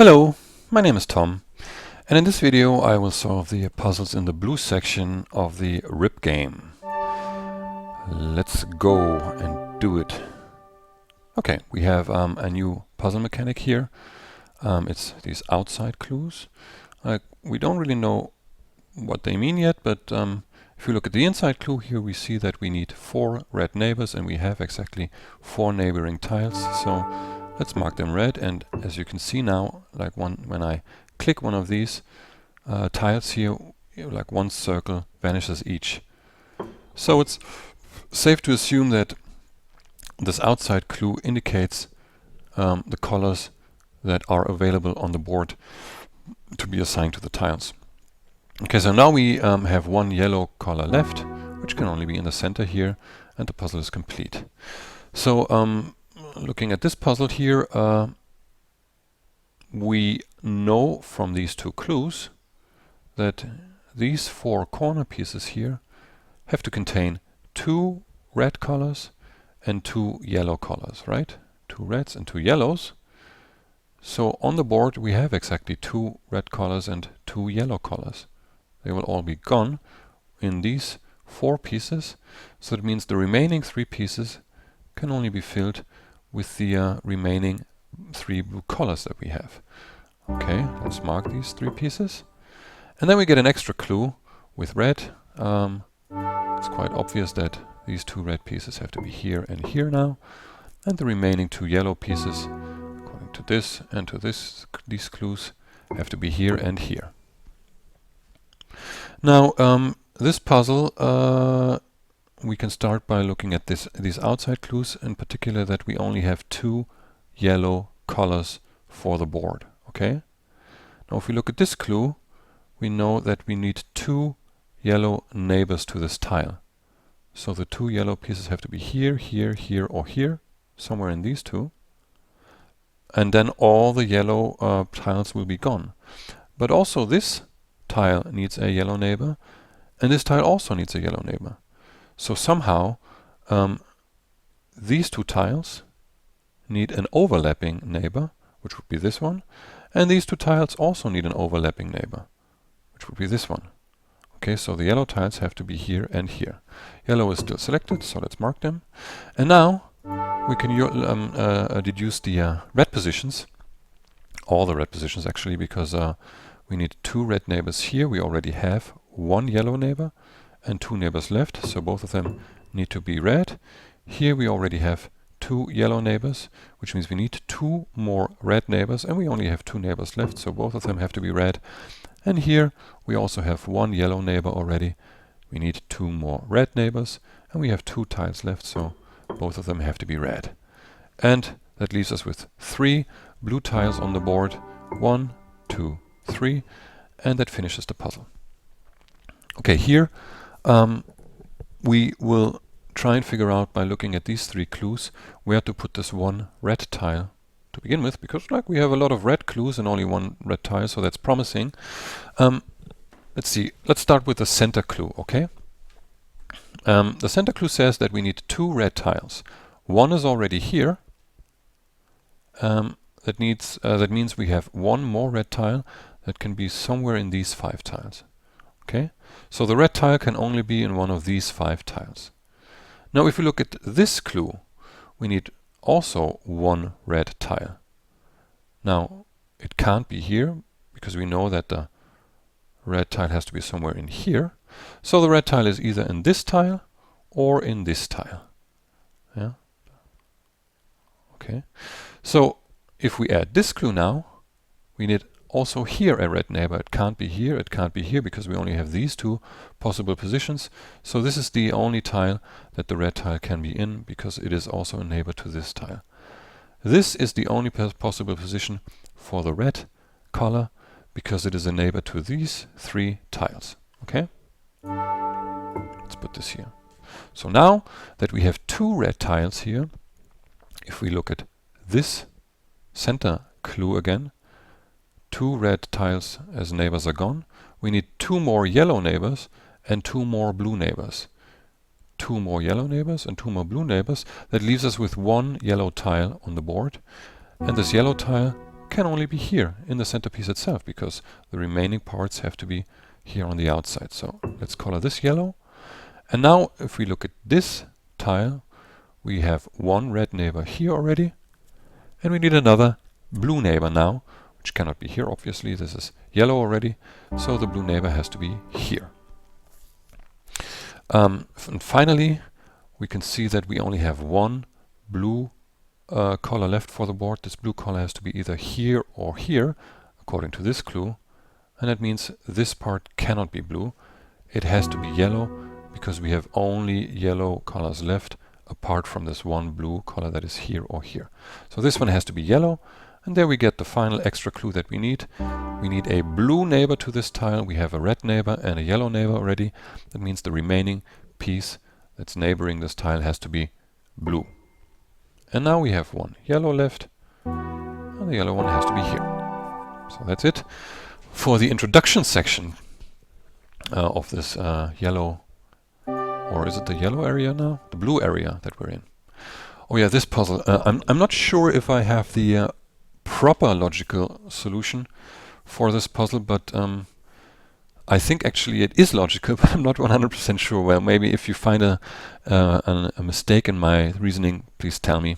Hello, my name is Tom, and in this video I will solve the puzzles in the blue section of the RYB game. Let's go and do it. Okay, we have a new puzzle mechanic here. It's these outside clues. We don't really know what they mean yet, but if you look at the inside clue here, we see that we need 4 red neighbors, and we have exactly 4 neighboring tiles. So let's mark them red, and as you can see now, like when I click one of these tiles here, like one circle vanishes each. So it's safe to assume that this outside clue indicates the colors that are available on the board to be assigned to the tiles. Okay, so now we have one yellow color left, which can only be in the center here, and the puzzle is complete. So looking at this puzzle here, we know from these 2 clues that these 4 corner pieces here have to contain 2 red colors and 2 yellow colors, right? 2 reds and 2 yellows. So on the board we have exactly 2 red colors and 2 yellow colors. They will all be gone in these 4 pieces, so it means the remaining 3 pieces can only be filled with the remaining 3 blue colors that we have. Okay, let's mark these 3 pieces. And then we get an extra clue with red. It's quite obvious that these 2 red pieces have to be here and here now, and the remaining 2 yellow pieces, according to this and to these clues, have to be here and here. Now this puzzle, we can start by looking at these outside clues, in particular that we only have 2 yellow colors for the board. Okay. Now if we look at this clue, we know that we need 2 yellow neighbors to this tile. So the 2 yellow pieces have to be here, here, here, or here, somewhere in these 2. And then all the yellow tiles will be gone. But also this tile needs a yellow neighbor, and this tile also needs a yellow neighbor. So somehow these 2 tiles need an overlapping neighbor, which would be this one, and these 2 tiles also need an overlapping neighbor, which would be this one. Okay, so the yellow tiles have to be here and here. Yellow is still selected, so let's mark them. And now we can deduce the red positions, all the red positions actually, because we need 2 red neighbors here. We already have 1 yellow neighbor and 2 neighbors left, so both of them need to be red. Here we already have 2 yellow neighbors, which means we need 2 more red neighbors, and we only have 2 neighbors left, so both of them have to be red. And here we also have 1 yellow neighbor already. We need 2 more red neighbors, and we have 2 tiles left, so both of them have to be red. And that leaves us with 3 blue tiles on the board. 1, 2, 3, and that finishes the puzzle. Okay, here we will try and figure out, by looking at these 3 clues, where to put this 1 red tile to begin with, because we have a lot of red clues and only 1 red tile, so that's promising. Let's see, let's start with the center clue, okay? The center clue says that we need 2 red tiles. 1 is already here. That means we have 1 more red tile that can be somewhere in these 5 tiles. Okay, so the red tile can only be in one of these 5 tiles. Now if we look at this clue, we need also 1 red tile. Now it can't be here, because we know that the red tile has to be somewhere in here. So the red tile is either in this tile or in this tile. Yeah. Okay. So if we add this clue now, we need also here a red neighbor. It can't be here, it can't be here, because we only have these 2 possible positions. So this is the only tile that the red tile can be in, because it is also a neighbor to this tile. This is the only possible position for the red color, because it is a neighbor to these 3 tiles. Okay? Let's put this here. So now that we have 2 red tiles here, if we look at this center clue again, 2 red tiles as neighbors are gone. We need 2 more yellow neighbors and 2 more blue neighbors. 2 more yellow neighbors and 2 more blue neighbors. That leaves us with 1 yellow tile on the board. And this yellow tile can only be here in the centerpiece itself, because the remaining parts have to be here on the outside. So let's color this yellow. And now if we look at this tile, we have one red neighbor here already, and we need another blue neighbor now, which cannot be here obviously. This is yellow already, so the blue neighbor has to be here. And finally, we can see that we only have one blue color left for the board. This blue color has to be either here or here, according to this clue. And that means this part cannot be blue. It has to be yellow, because we have only yellow colors left, apart from this one blue color that is here or here. So this one has to be yellow, and there we get the final extra clue that we need. We need a blue neighbor to this tile. We have a red neighbor and a yellow neighbor already. That means the remaining piece that's neighboring this tile has to be blue. And now we have one yellow left, and the yellow one has to be here. So that's it for the introduction section of this yellow, or is it the yellow area now? The blue area that we're in. Oh yeah, this puzzle. I'm not sure if I have the proper logical solution for this puzzle, but I think actually it is logical, but I'm not 100% sure. Well, maybe if you find a mistake in my reasoning, please tell me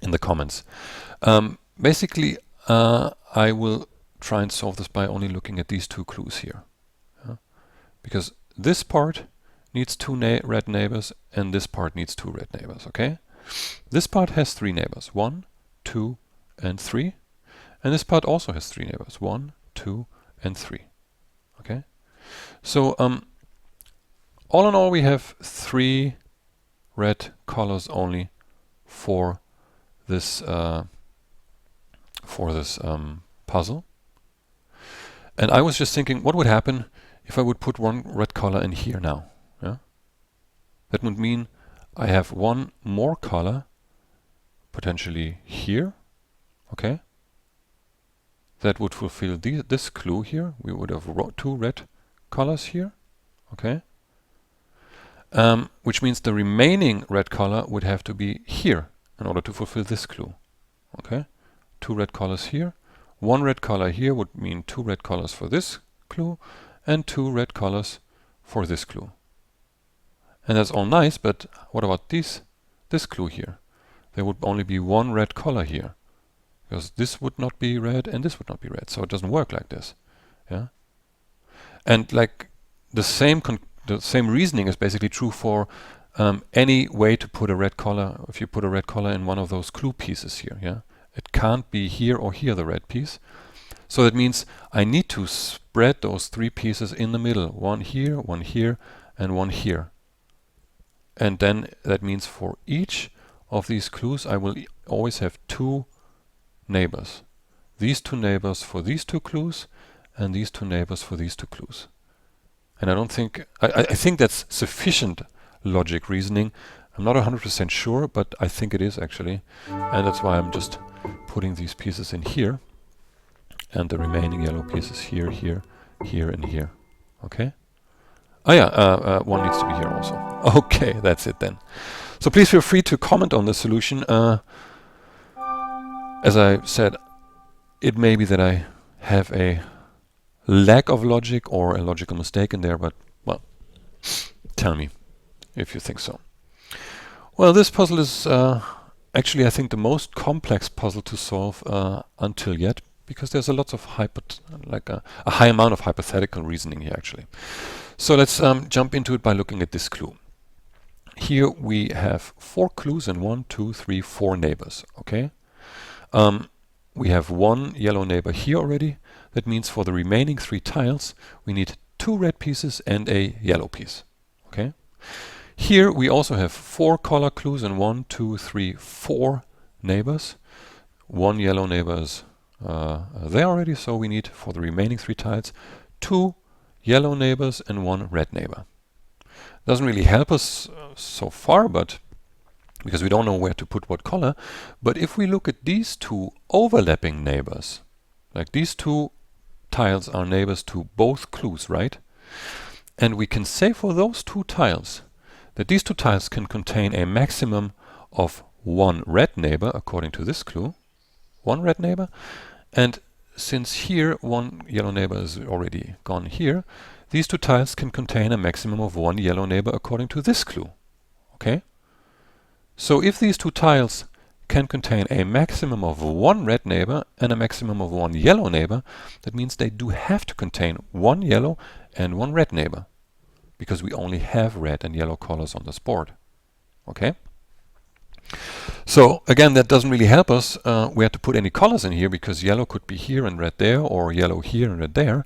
in the comments. Basically, I will try and solve this by only looking at these two clues here. Because this part needs two red neighbors, and this part needs two red neighbors, okay? This part has three neighbors, 1, 2, and 3. And this part also has three neighbors, 1, 2, and 3. Okay? So, all in all, we have 3 red colors only for this puzzle. And I was just thinking, what would happen if I would put one red color in here now? Yeah? That would mean I have one more color potentially here. Okay? That would fulfill this clue here. We would have 2 red colors here. Okay? Which means the remaining red color would have to be here in order to fulfill this clue. Okay? 2 red colors here. 1 red color here would mean 2 red colors for this clue, and 2 red colors for this clue. And that's all nice, but what about this clue here? There would only be 1 red color here, because this would not be red and this would not be red, so it doesn't work like this. Yeah. And like the same reasoning is basically true for any way to put a red color. If you put a red color in one of those clue pieces here, yeah, it can't be here or here, the red piece. So that means I need to spread those 3 pieces in the middle, 1 here, 1 here, and 1 here. And then that means for each of these clues I will always have 2 neighbors. These 2 neighbors for these 2 clues, and these 2 neighbors for these 2 clues. And I don't think, I think that's sufficient logic reasoning. I'm not 100% sure, but I think it is actually. And that's why I'm just putting these pieces in here, and the remaining yellow pieces here, here, here, and here. Okay? Oh yeah, 1 needs to be here also. Okay, that's it then. So please feel free to comment on the solution. As I said, it may be that I have a lack of logic or a logical mistake in there, but, well, tell me if you think so. Well, this puzzle is actually, I think, the most complex puzzle to solve until yet, because there's a lot of a high amount of hypothetical reasoning here, actually. So let's jump into it by looking at this clue. Here we have 4 clues and 1, 2, 3, 4 neighbors. Okay. We have 1 yellow neighbor here already. That means for the remaining 3 tiles, we need 2 red pieces and a yellow piece. Okay. Here we also have 4 color clues and 1, 2, 3, 4 neighbors. 1 yellow neighbor is there already, so we need for the remaining 3 tiles 2 yellow neighbors and 1 red neighbor. Doesn't really help us so far, but because we don't know where to put what color. But if we look at these 2 overlapping neighbors, like these 2 tiles are neighbors to both clues, right? And we can say for those 2 tiles that these 2 tiles can contain a maximum of 1 red neighbor, according to this clue. 1 red neighbor. And since here one yellow neighbor is already gone here, these two tiles can contain a maximum of one yellow neighbor according to this clue. Okay? So if these two tiles can contain a maximum of one red neighbor and a maximum of one yellow neighbor, that means they do have to contain one yellow and one red neighbor, because we only have red and yellow colors on this board. Okay? So again, that doesn't really help us. We have to put any colors in here because yellow could be here and red there, or yellow here and red there.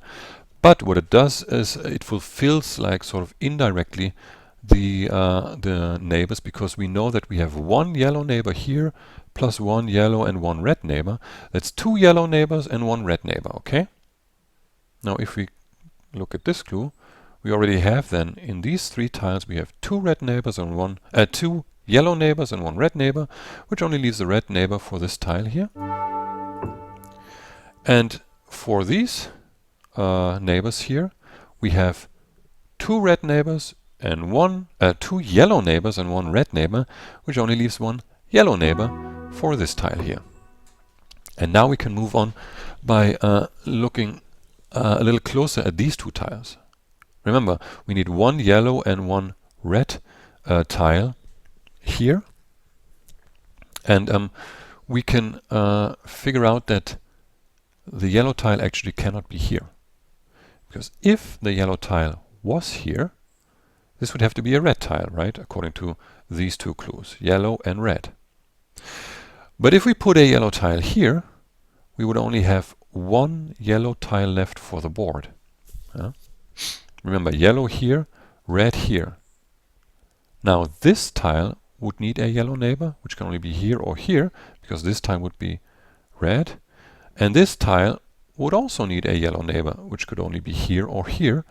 But what it does is it fulfills, like, sort of indirectly the neighbors, because we know that we have one yellow neighbor here plus one yellow and one red neighbor. That's two yellow neighbors and one red neighbor. Okay? Now if we look at this clue, we already have then in these three tiles we have two red neighbors and two yellow neighbors and one red neighbor, which only leaves the red neighbor for this tile here. And for these neighbors here, we have two red neighbors and two yellow neighbors and one red neighbor, which only leaves one yellow neighbor for this tile here. And now we can move on by looking a little closer at these two tiles. Remember, we need one yellow and one red tile here, and we can figure out that the yellow tile actually cannot be here, because if the yellow tile was here, this would have to be a red tile, right, according to these two clues, yellow and red. But if we put a yellow tile here, we would only have one yellow tile left for the board. Remember, yellow here, red here. Now this tile would need a yellow neighbor, which can only be here or here, because this tile would be red. And this tile would also need a yellow neighbor, which could only be here or here,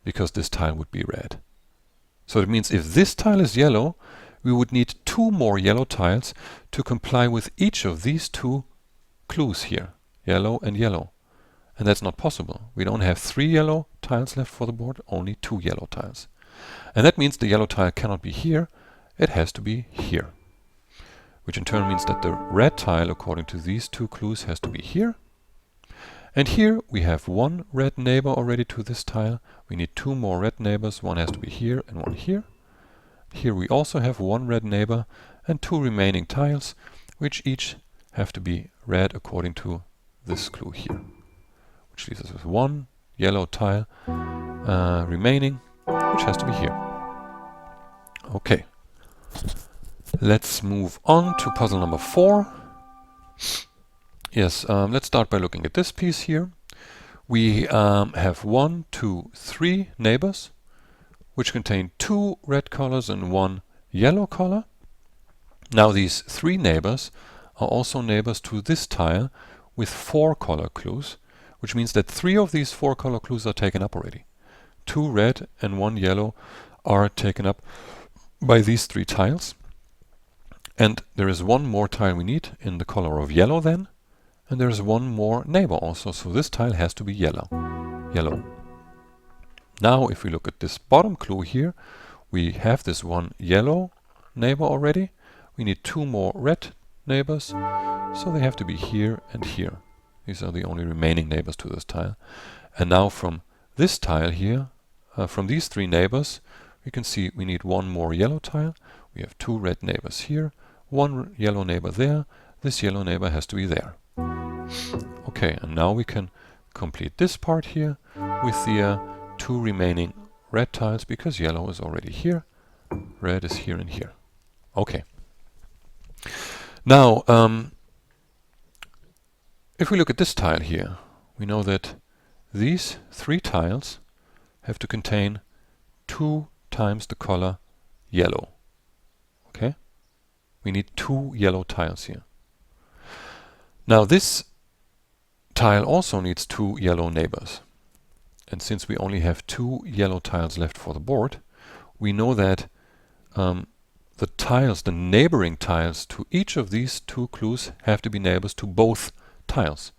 because this tile would be red. So it means if this tile is yellow, we would need two more yellow tiles to comply with each of these two clues here, yellow and yellow. And that's not possible. We don't have three yellow tiles left for the board, only two yellow tiles. And that means the yellow tile cannot be here, it has to be here. Which in turn means that the red tile, according to these two clues, has to be here. And here we have one red neighbor already to this tile. We need two more red neighbors, one has to be here and one here. Here we also have one red neighbor and two remaining tiles, which each have to be red according to this clue here. Which leaves us with one yellow tile remaining, which has to be here. Okay. Let's move on to puzzle number 4. Yes, let's start by looking at this piece here. We have 1, 2, 3 neighbors, which contain 2 red colors and 1 yellow color. Now these 3 neighbors are also neighbors to this tile with 4 color clues, which means that 3 of these 4 color clues are taken up already. 2 red and 1 yellow are taken up by these 3 tiles. And there is one more tile we need in the color of yellow then, and there is one more neighbor also, so this tile has to be yellow. Now if we look at this bottom clue here, we have this one yellow neighbor already. We need 2 more red neighbors, so they have to be here and here. These are the only remaining neighbors to this tile. And now from this tile here, from these 3 neighbors, we can see we need one more yellow tile. We have 2 red neighbors here, 1 yellow neighbor there. This yellow neighbor has to be there. Okay, and now we can complete this part here with the 2 remaining red tiles, because yellow is already here, red is here and here. Okay. Now, if we look at this tile here, we know that these 3 tiles have to contain 2 times the color yellow. Okay? We need 2 yellow tiles here. Now this tile also needs 2 yellow neighbors. And since we only have 2 yellow tiles left for the board, we know that the tiles, the neighboring tiles to each of these 2 clues have to be neighbors to both tiles.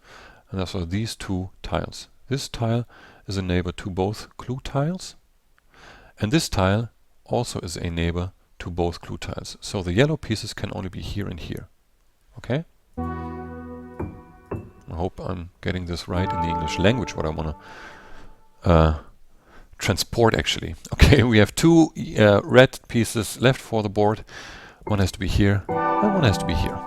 And those are these 2 tiles. This tile is a neighbor to both clue tiles. And this tile also is a neighbor to both clue tiles. So the yellow pieces can only be here and here. Okay? I hope I'm getting this right in the English language, what I want to transport actually. Okay, we have two red pieces left for the board. One has to be here and one has to be here.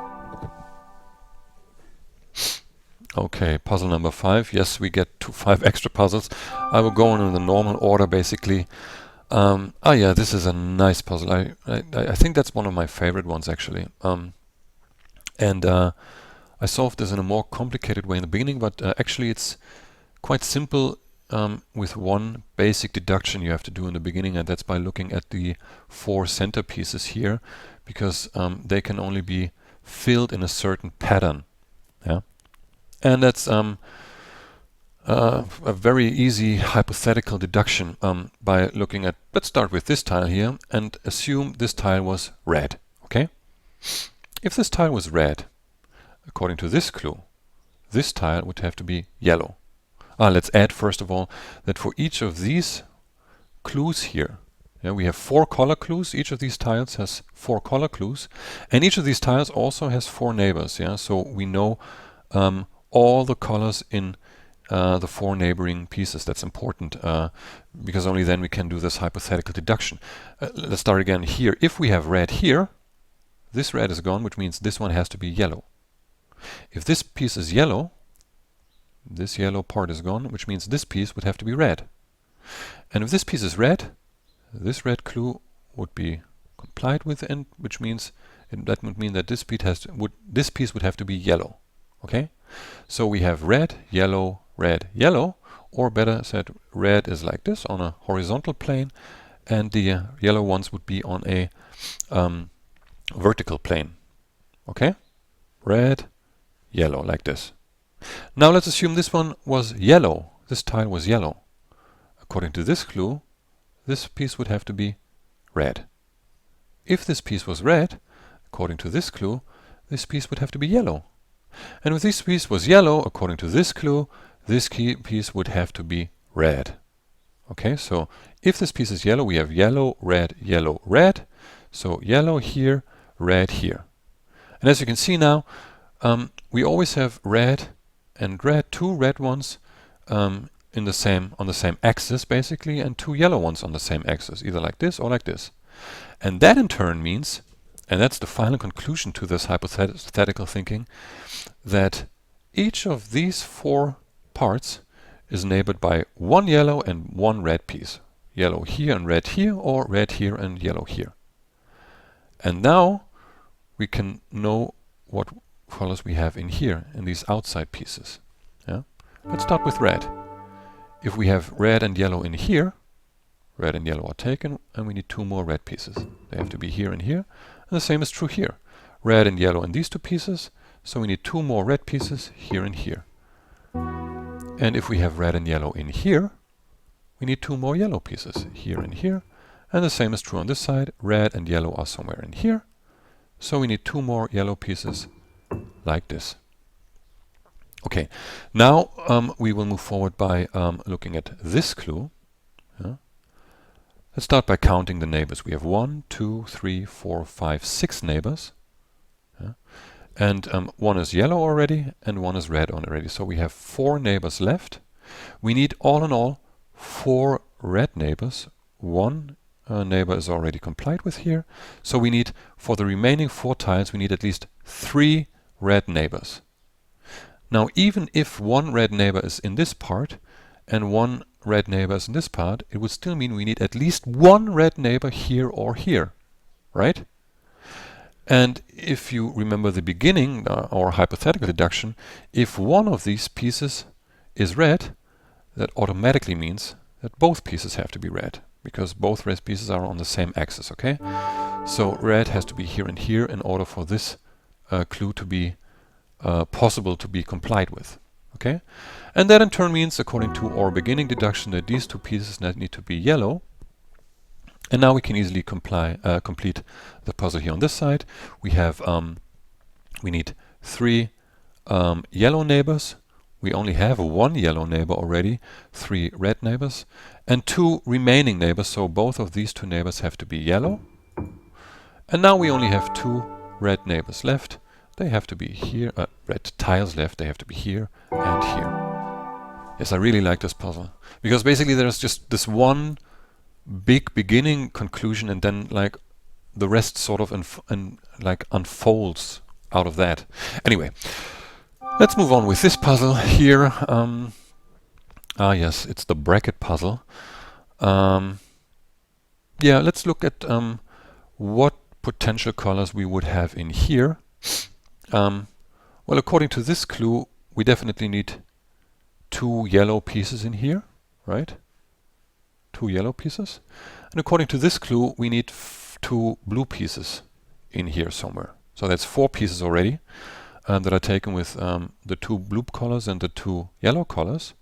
Okay, puzzle number 5. Yes, we get 5 extra puzzles. I will go on in the normal order basically. Yeah, this is a nice puzzle. I think that's one of my favorite ones actually. I solved this in a more complicated way in the beginning, but actually it's quite simple with one basic deduction you have to do in the beginning, and that's by looking at the 4 center pieces here, because they can only be filled in a certain pattern. Yeah, and that's a very easy hypothetical deduction by looking at, let's start with this tile here and assume this tile was red. Okay, if this tile was red, according to this clue, this tile would have to be yellow. Let's add first of all that for each of these clues here, we have 4 color clues. Each of these tiles has 4 color clues, and each of these tiles also has 4 neighbors. Yeah, so we know all the colors in the 4 neighboring pieces. That's important because only then we can do this hypothetical deduction. Let's start again here. If we have red here, this red is gone, which means this one has to be yellow. If this piece is yellow, this yellow part is gone, which means this piece would have to be red. And if this piece is red, this red clue would be complied with, and which means that would mean that this piece would have to be yellow. Okay, so we have red, yellow, or better said, red is like this on a horizontal plane, and the yellow ones would be on a vertical plane. Okay, red, yellow, like this. Now let's assume this one was yellow. This tile was yellow. According to this clue, this piece would have to be red. If this piece was red, according to this clue, this piece would have to be yellow. And if this piece was yellow, according to this clue, this piece would have to be red. Okay, so if this piece is yellow, we have yellow, red, yellow, red. So yellow here, red here. And as you can see now, we always have red and red, 2 red ones on the same axis basically, and 2 yellow ones on the same axis, either like this or like this. And that in turn means, and that's the final conclusion to this hypothetical thinking, that each of these 4 parts is neighbored by 1 yellow and 1 red piece. Yellow here and red here, or red here and yellow here. And now we can know what colors we have in here, in these outside pieces. Yeah? Let's start with red. If we have red and yellow in here, red and yellow are taken, and we need 2 more red pieces. They have to be here and here, and the same is true here. Red and yellow in these 2 pieces, so we need 2 more red pieces here and here. And if we have red and yellow in here, we need 2 more yellow pieces here and here, and the same is true on this side. Red and yellow are somewhere in here, so we need 2 more yellow pieces like this. Okay, now we will move forward by looking at this clue. Yeah. Let's start by counting the neighbors. We have 1, 2, 3, 4, 5, 6 neighbors. Yeah. And 1 is yellow already and 1 is red already. So we have 4 neighbors left. We need all in all 4 red neighbors. 1 neighbor is already complied with here. So we need, for the remaining 4 tiles, we need at least 3 red neighbors. Now even if 1 red neighbor is in this part and 1 red neighbor is in this part, it would still mean we need at least 1 red neighbor here or here, right? And if you remember the beginning, our hypothetical deduction, if one of these pieces is red, that automatically means that both pieces have to be red, because both red pieces are on the same axis, okay? So red has to be here and here in order for this clue to be possible to be complied with. Okay, and that in turn means, according to our beginning deduction, that these 2 pieces need to be yellow. And now we can easily complete the puzzle here on this side. We have we need 3 yellow neighbors. We only have 1 yellow neighbor already, 3 red neighbors, and 2 remaining neighbors. So both of these 2 neighbors have to be yellow. And now we only have 2 red neighbors left. they have to be here. Red tiles left, they have to be here and here. Yes, I really like this puzzle, because basically there's just this one big beginning conclusion, and then like the rest sort of like unfolds out of that. Anyway, let's move on with this puzzle here. Yes, it's the bracket puzzle. Yeah, let's look at what potential colors we would have in here. Well, according to this clue, we definitely need 2 yellow pieces in here, right? 2 yellow pieces. And according to this clue, we need 2 blue pieces in here somewhere. So that's 4 pieces already that are taken with the 2 blue colors and the 2 yellow colors.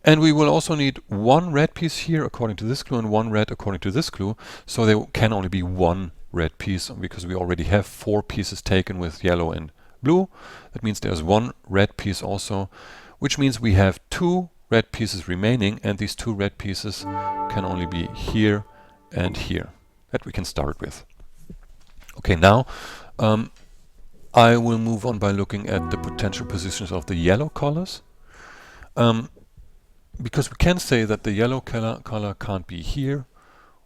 And we will also need 1 red piece here according to this clue and 1 red according to this clue. So there can only be 1 red piece because we already have 4 pieces taken with yellow and blue. That means there's 1 red piece also, which means we have 2 red pieces remaining, and these 2 red pieces can only be here and here. That we can start with. Okay, now I will move on by looking at the potential positions of the yellow colors. Because we can say that the yellow color can't be here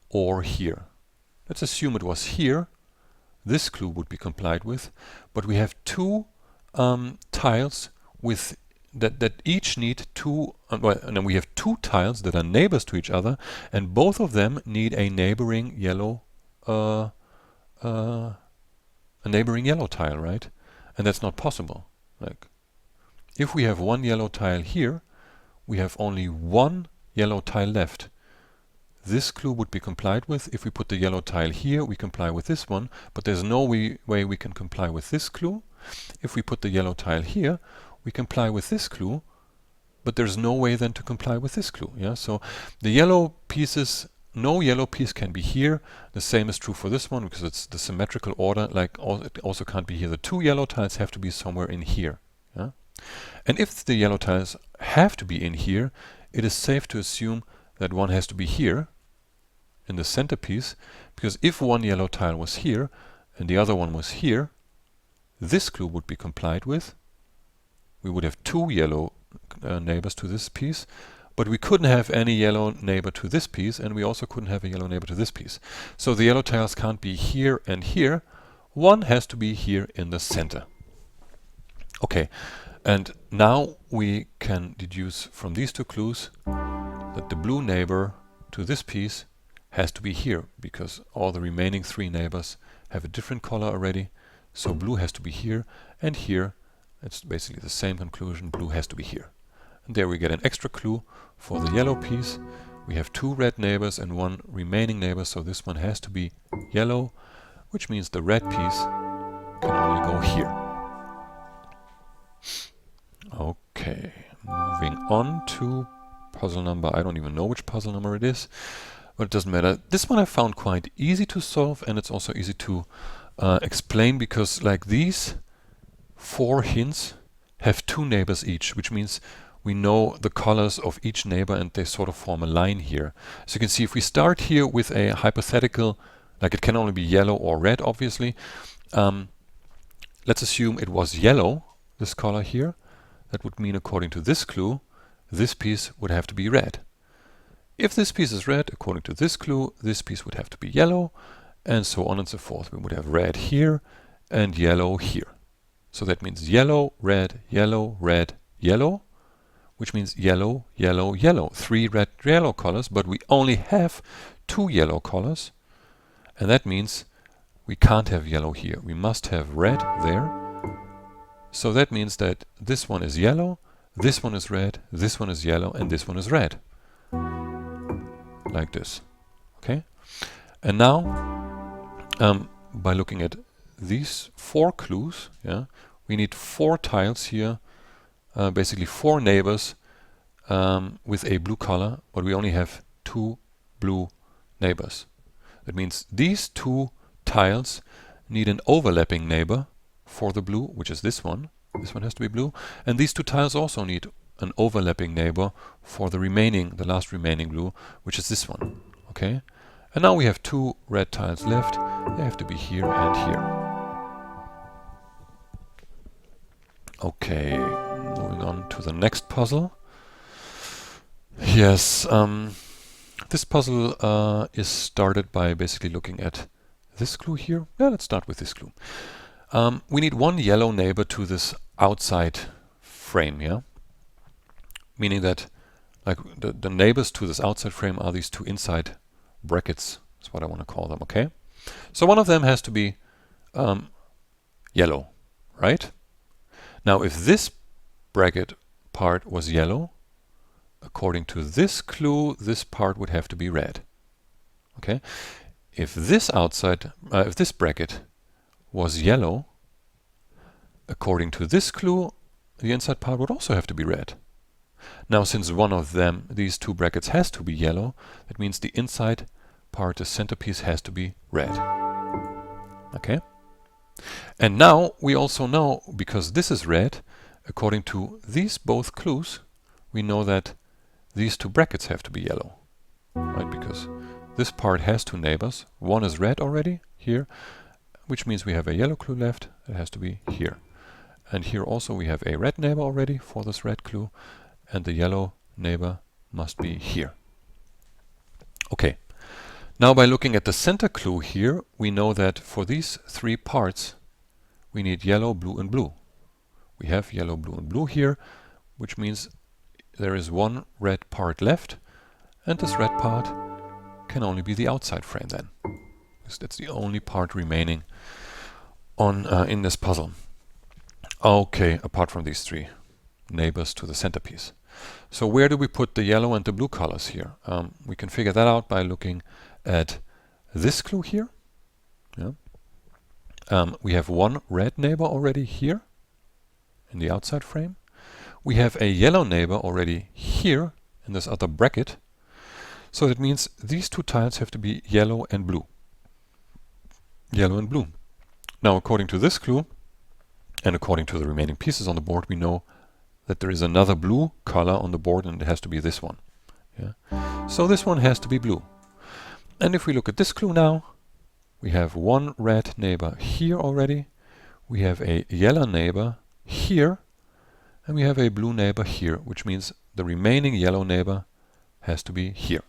or here. Let's assume it was here. This clue would be complied with, but we have 2 tiles with that each need 2. Well, and then we have 2 tiles that are neighbors to each other, and both of them need a neighboring yellow tile, right? And that's not possible. Like, if we have 1 yellow tile here, we have only 1 yellow tile left. This clue would be complied with. If we put the yellow tile here, we comply with this one, but there's no way we can comply with this clue. If we put the yellow tile here, we comply with this clue, but there's no way then to comply with this clue. Yeah, so the yellow pieces, no yellow piece can be here. The same is true for this one because it's the symmetrical order. Like it also can't be here. The 2 yellow tiles have to be somewhere in here. Yeah? And if the yellow tiles have to be in here, it is safe to assume that one has to be here in the centerpiece, because if 1 yellow tile was here and the other one was here, this clue would be complied with. We would have 2 yellow neighbors to this piece, but we couldn't have any yellow neighbor to this piece, and we also couldn't have a yellow neighbor to this piece. So the yellow tiles can't be here and here. One has to be here in the center. Okay, and now we can deduce from these 2 clues that the blue neighbor to this piece has to be here, because all the remaining 3 neighbors have a different color already. So blue has to be here, and here it's basically the same conclusion. Blue has to be here. And there we get an extra clue for the yellow piece. We have 2 red neighbors and 1 remaining neighbor, so this one has to be yellow, which means the red piece can only go here. Okay, moving on to puzzle number, I don't even know which puzzle number it is, but it doesn't matter. This one I found quite easy to solve, and it's also easy to explain, because like these 4 hints have 2 neighbors each, which means we know the colors of each neighbor and they sort of form a line here. So you can see if we start here with a hypothetical, like it can only be yellow or red, obviously. Let's assume it was yellow, this color here. That would mean, according to this clue, this piece would have to be red. If this piece is red, according to this clue, this piece would have to be yellow, and so on and so forth. We would have red here and yellow here. So that means yellow, red, yellow, which means yellow, yellow, yellow. 3 red, yellow colors, but we only have 2 yellow colors. And that means we can't have yellow here. We must have red there. So that means that this one is yellow, this one is red, this one is yellow, and this one is red. Like this. Okay? And now, by looking at these 4 clues, yeah, we need 4 tiles here, basically 4 neighbors with a blue color, but we only have 2 blue neighbors. That means these 2 tiles need an overlapping neighbor for the blue, which is this one. This one has to be blue. And these 2 tiles also need an overlapping neighbor for the last remaining blue, which is this one. Okay? And now we have 2 red tiles left. They have to be here and here. Okay, moving on to the next puzzle. Yes, this puzzle is started by basically looking at this clue here. Yeah, let's start with this clue. We need one yellow neighbor to this outside frame, yeah? Meaning that like the neighbors to this outside frame are these two inside brackets. That's what I want to call them, okay? So one of them has to be yellow, right? Now if this bracket part was yellow, according to this clue, this part would have to be red. Okay? If this bracket was yellow, according to this clue, the inside part would also have to be red. Now, since one of them, these two brackets, has to be yellow, that means the inside part, the centerpiece, has to be red. Okay? And now we also know, because this is red, according to these both clues, we know that these two brackets have to be yellow. Right? Because this part has two neighbors. One is red already, here, which means we have a yellow clue left. It has to be here. And here also we have a red neighbor already for this red clue, and the yellow neighbor must be here. Okay. Now by looking at the center clue here, we know that for these three parts we need yellow, blue and blue. We have yellow, blue and blue here, which means there is one red part left, and this red part can only be the outside frame then, because that's the only part remaining on in this puzzle. Okay, apart from these three neighbors to the centerpiece. So where do we put the yellow and the blue colors here? We can figure that out by looking at this clue here. Yeah. We have one red neighbor already here in the outside frame. We have a yellow neighbor already here in this other bracket. So that means these two tiles have to be yellow and blue. Yellow and blue. Now, according to this clue, and according to the remaining pieces on the board, we know that there is another blue color on the board, and it has to be this one. Yeah? So this one has to be blue. And if we look at this clue now, we have one red neighbor here already, we have a yellow neighbor here, and we have a blue neighbor here, which means the remaining yellow neighbor has to be here.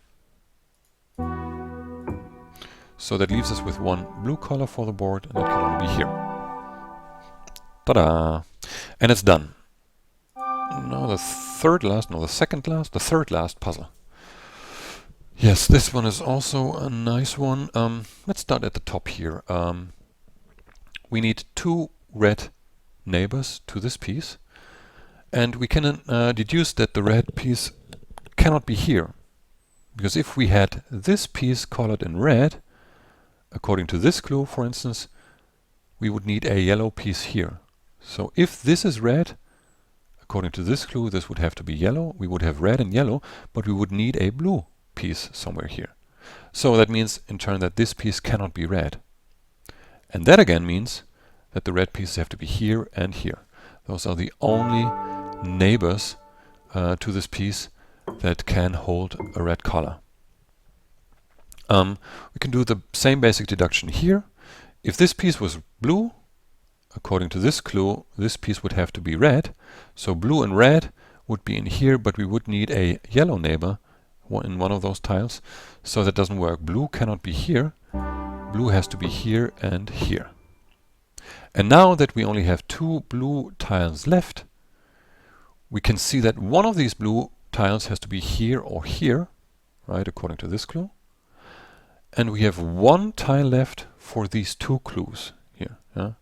So that leaves us with one blue color for the board, and that can only be here. Ta-da! And it's done. Now the third last puzzle. Yes, this one is also a nice one. Let's start at the top here. We need two red neighbors to this piece, and we can deduce that the red piece cannot be here, because if we had this piece colored in red, according to this clue, for instance, we would need a yellow piece here. So if this is red, according to this clue, this would have to be yellow. We would have red and yellow, but we would need a blue piece somewhere here. So that means in turn that this piece cannot be red. And that again means that the red pieces have to be here and here. Those are the only neighbors to this piece that can hold a red color. We can do the same basic deduction here. If this piece was blue, according to this clue, this piece would have to be red. So blue and red would be in here, but we would need a yellow neighbor in one of those tiles. So that doesn't work. Blue cannot be here. Blue has to be here and here. And now that we only have two blue tiles left, we can see that one of these blue tiles has to be here or here, right, according to this clue. And we have one tile left for these two clues here. Yeah?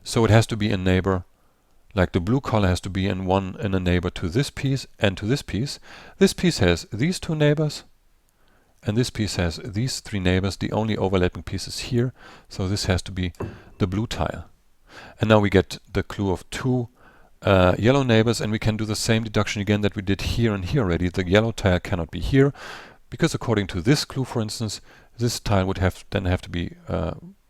So it has to be a neighbor, like the blue color has to be in a neighbor to this piece and to this piece. This piece has these two neighbors, and this piece has these three neighbors. The only overlapping piece is here, so this has to be the blue tile. And now we get the clue of two yellow neighbors, and we can do the same deduction again that we did here and here already. The yellow tile cannot be here, because according to this clue, for instance, this tile would then have to be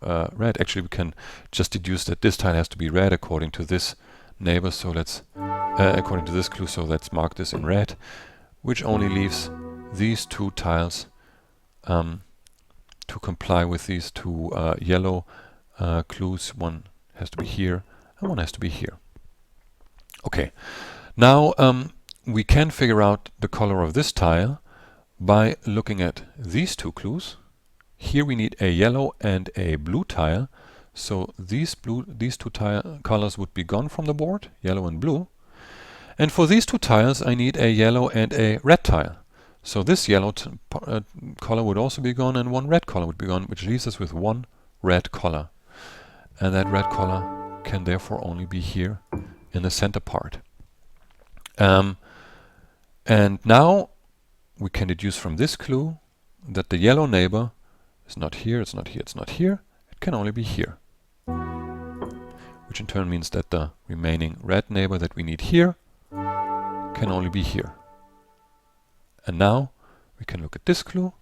red. Actually, we can just deduce that this tile has to be red according to this neighbor. So let's, according to this clue, so let's mark this in red, which only leaves these two tiles to comply with these two yellow clues. One has to be here and one has to be here. Okay, now we can figure out the color of this tile by looking at these two clues. Here we need a yellow and a blue tile, so these two colors would be gone from the board, yellow and blue. And for these two tiles I need a yellow and a red tile. So this yellow color would also be gone and one red color would be gone, which leaves us with one red color. And that red color can therefore only be here in the center part. And now we can deduce from this clue that the yellow neighbor is not here, it's not here, it's not here. It can only be here. Which in turn means that the remaining red neighbor that we need here can only be here. And now we can look at this clue.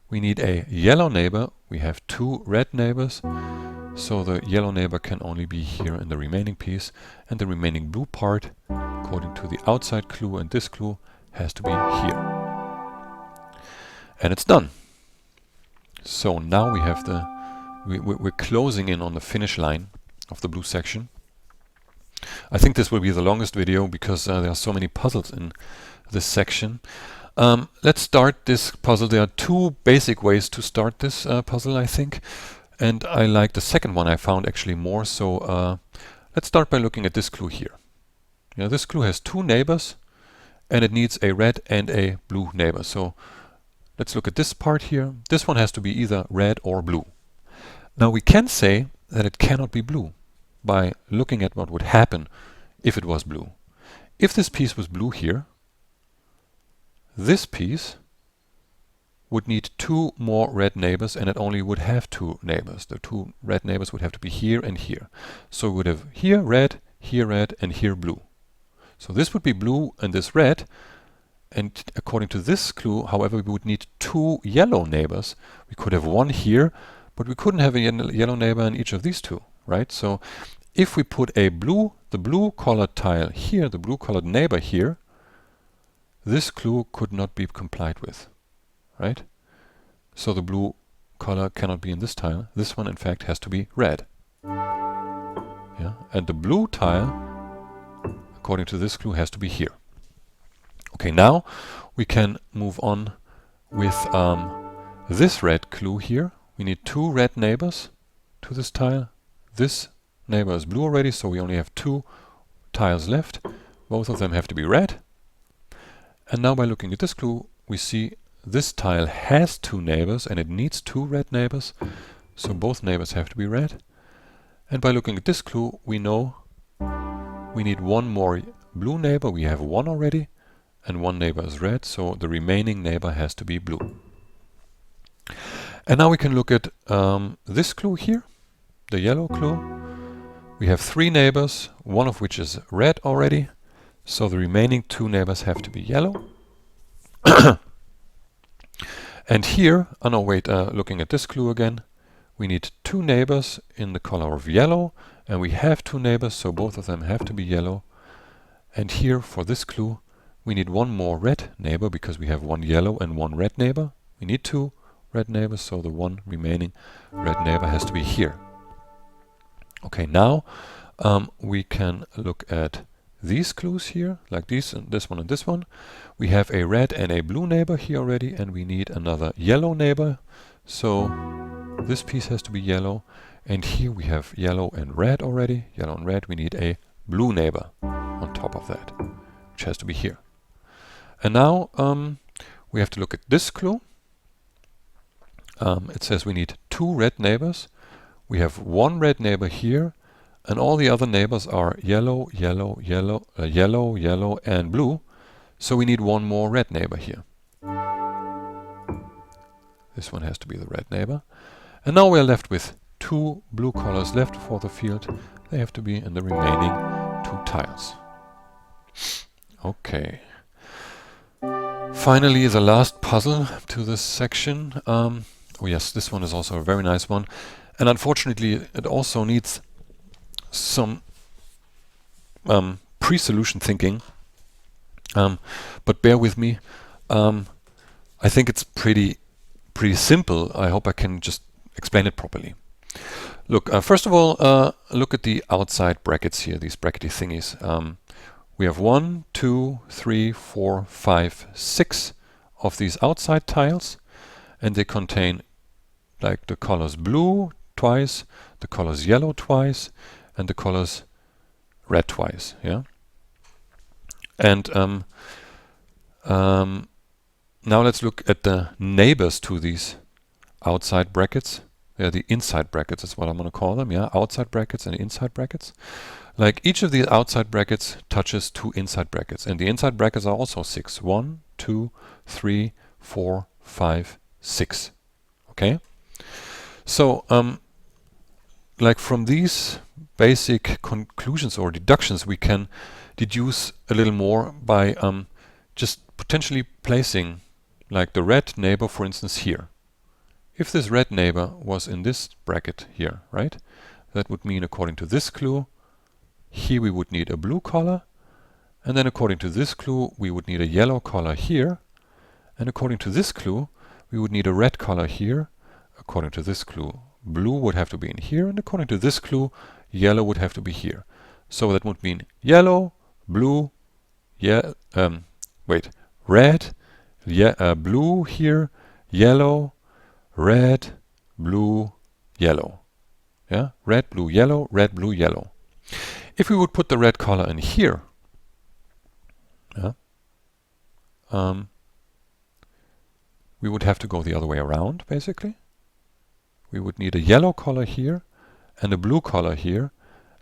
We need a yellow neighbor. We have two red neighbors. So the yellow neighbor can only be here in the remaining piece. And the remaining blue part, according to the outside clue and this clue, has to be here. And it's done. So now we have we're closing in on the finish line of the blue section. I think this will be the longest video because there are so many puzzles in this section. Let's start this puzzle. There are two basic ways to start this puzzle, I think. And I like the second one I found actually more. So let's start by looking at this clue here. This clue has two neighbors and it needs a red and a blue neighbor. So let's look at this part here. This one has to be either red or blue. Now we can say that it cannot be blue by looking at what would happen if it was blue. If this piece was blue here, this piece would need two more red neighbors and it only would have two neighbors. The two red neighbors would have to be here and here. So we would have here red, and here blue. So this would be blue and this red. And according to this clue, however, we would need two yellow neighbors. We could have one here, but we couldn't have a yellow neighbor in each of these two, right? So if we put the blue colored tile here, the blue colored neighbor here, this clue could not be complied with, right? So the blue color cannot be in this tile. This one, in fact, has to be red. Yeah, and the blue tile, according to this clue, has to be here. Okay, now we can move on with this red clue here. We need two red neighbors to this tile. This neighbor is blue already, so we only have two tiles left. Both of them have to be red. And now by looking at this clue, we see this tile has two neighbors and it needs two red neighbors. So both neighbors have to be red. And by looking at this clue, we know we need one more blue neighbor. We have one already. And one neighbor is red, so the remaining neighbor has to be blue. And now we can look at this clue here, the yellow clue. We have three neighbors, one of which is red already, so the remaining two neighbors have to be yellow. And here, looking at this clue again, we need two neighbors in the color of yellow, and we have two neighbors, so both of them have to be yellow. And here, for this clue, we need one more red neighbor because we have one yellow and one red neighbor. We need two red neighbors, so the one remaining red neighbor has to be here. Okay, now we can look at these clues here, like these and this one and this one. We have a red and a blue neighbor here already, and we need another yellow neighbor. So this piece has to be yellow, and here we have yellow and red already. Yellow and red, we need a blue neighbor on top of that, which has to be here. And now we have to look at this clue. It says we need two red neighbors. We have one red neighbor here, and all the other neighbors are yellow, yellow, yellow, yellow, yellow, and blue. So we need one more red neighbor here. This one has to be the red neighbor. And now we're left with two blue colors left for the field. They have to be in the remaining two tiles. Okay. Finally, the last puzzle to this section. Oh yes, this one is also a very nice one. And unfortunately, it also needs some pre-solution thinking. But bear with me. I think it's pretty simple. I hope I can just explain it properly. Look, first of all, look at the outside brackets here, these brackety thingies. we have 1, 2, 3, 4, 5, 6 of these outside tiles, and they contain like the colors blue twice, the colors yellow twice, and the colors red twice. Yeah. And now let's look at the neighbors to these outside brackets. They're the inside brackets, is what I'm going to call them. Yeah, outside brackets and inside brackets. Like each of these outside brackets touches two inside brackets, and the inside brackets are also 6. 1, 2, 3, 4, 5, 6. Okay. So like from these basic conclusions or deductions, we can deduce a little more by just potentially placing like the red neighbor, for instance, here. If this red neighbor was in this bracket here, right, that would mean, according to this clue, here we would need a blue color, and then according to this clue we would need a yellow color here, and according to this clue we would need a red color here. According to this clue, blue would have to be in here, and according to this clue, yellow would have to be here. So that would mean yellow, blue, red, blue here, yellow, red, blue, yellow. Yeah, red, blue, yellow, red, blue, yellow. If we would put the red color in here, yeah, we would have to go the other way around, basically. We would need a yellow color here, and a blue color here,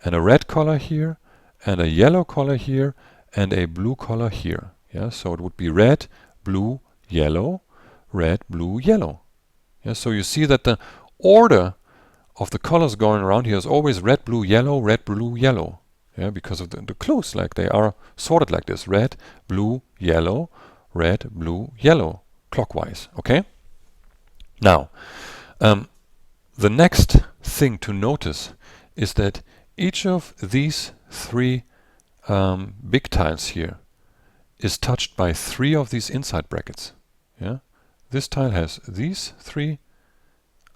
and a red color here, and a yellow color here, and a blue color here. Yeah, so it would be red, blue, yellow, red, blue, yellow. Yeah, so you see that the order of the colors going around here is always red, blue, yellow. Yeah, because of the clues, like they are sorted like this: red, blue, yellow, red, blue, yellow, clockwise. Okay. Now, the next thing to notice is that each of these three big tiles here is touched by 3 of these inside brackets. Yeah, this tile has these 3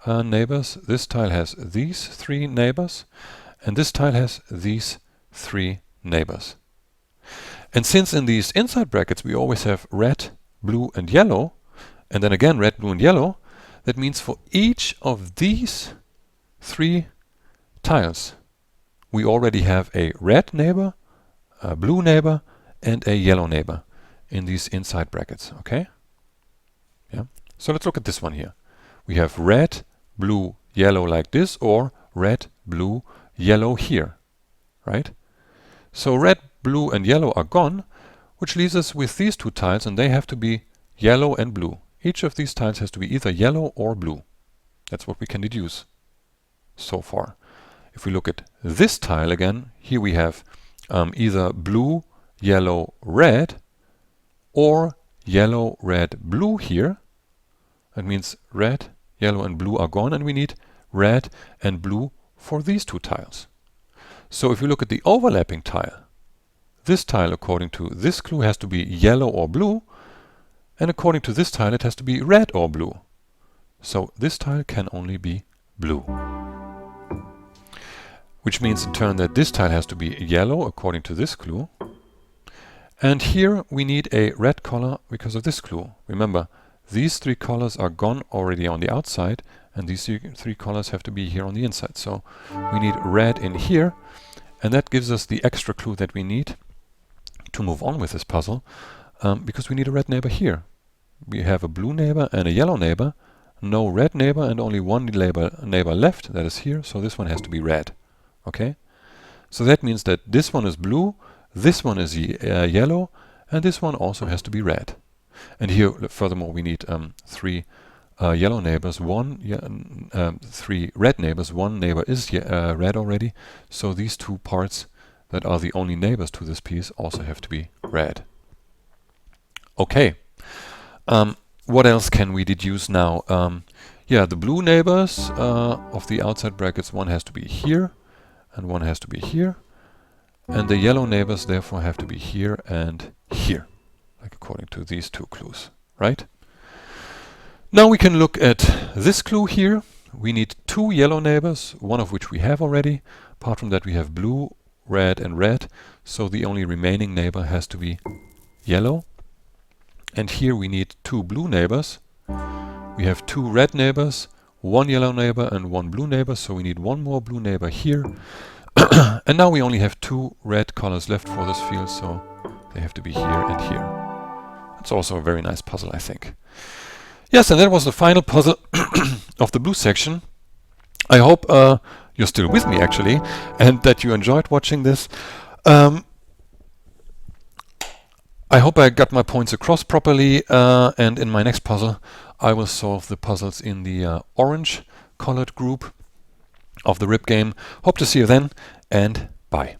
neighbors, this tile has these 3 neighbors, and this tile has these 3 neighbors. And since in these inside brackets we always have red, blue, and yellow, and then again red, blue, and yellow, that means for each of these 3 tiles we already have a red neighbor, a blue neighbor, and a yellow neighbor in these inside brackets. Okay? Yeah. So let's look at this one here. We have red, blue, yellow like this, or red, blue, yellow here. Right? So red, blue, and yellow are gone, which leaves us with these 2 tiles, and they have to be yellow and blue. Each of these tiles has to be either yellow or blue. That's what we can deduce so far. If we look at this tile again, here we have either blue, yellow, red, or yellow, red, blue here. That means red, yellow, and blue are gone, and we need red and blue for these 2 tiles. So if you look at the overlapping tile, this tile, according to this clue, has to be yellow or blue, and according to this tile it has to be red or blue. So this tile can only be blue. Which means in turn that this tile has to be yellow according to this clue. And here we need a red color because of this clue. Remember, these 3 colors are gone already on the outside, and these 3 colors have to be here on the inside. So we need red in here, and that gives us the extra clue that we need to move on with this puzzle, because we need a red neighbor here. We have a blue neighbor and a yellow neighbor, no red neighbor, and only one neighbor left, that is here, so this one has to be red. Okay? So that means that this one is blue, this one is yellow, and this one also has to be red. And here, furthermore, we need 3 yellow neighbors, 3 red neighbors. 1 neighbor is red already, so these 2 parts that are the only neighbors to this piece also have to be red. Okay. What else can we deduce now? Yeah, the blue neighbors of the outside brackets, one has to be here, and one has to be here. And the yellow neighbors therefore have to be here and here, like according to these 2 clues, right? Now we can look at this clue here. We need 2 yellow neighbors, one of which we have already. Apart from that we have blue, red, and red. So the only remaining neighbor has to be yellow. And here we need 2 blue neighbors. We have 2 red neighbors, 1 yellow neighbor, and 1 blue neighbor. So we need 1 more blue neighbor here. And now we only have 2 red colors left for this field, so they have to be here and here. It's also a very nice puzzle, I think. Yes, and that was the final puzzle of the blue section. I hope you're still with me, actually, and that you enjoyed watching this. I hope I got my points across properly, and in my next puzzle I will solve the puzzles in the orange colored group of the RYB game. Hope to see you then, and bye.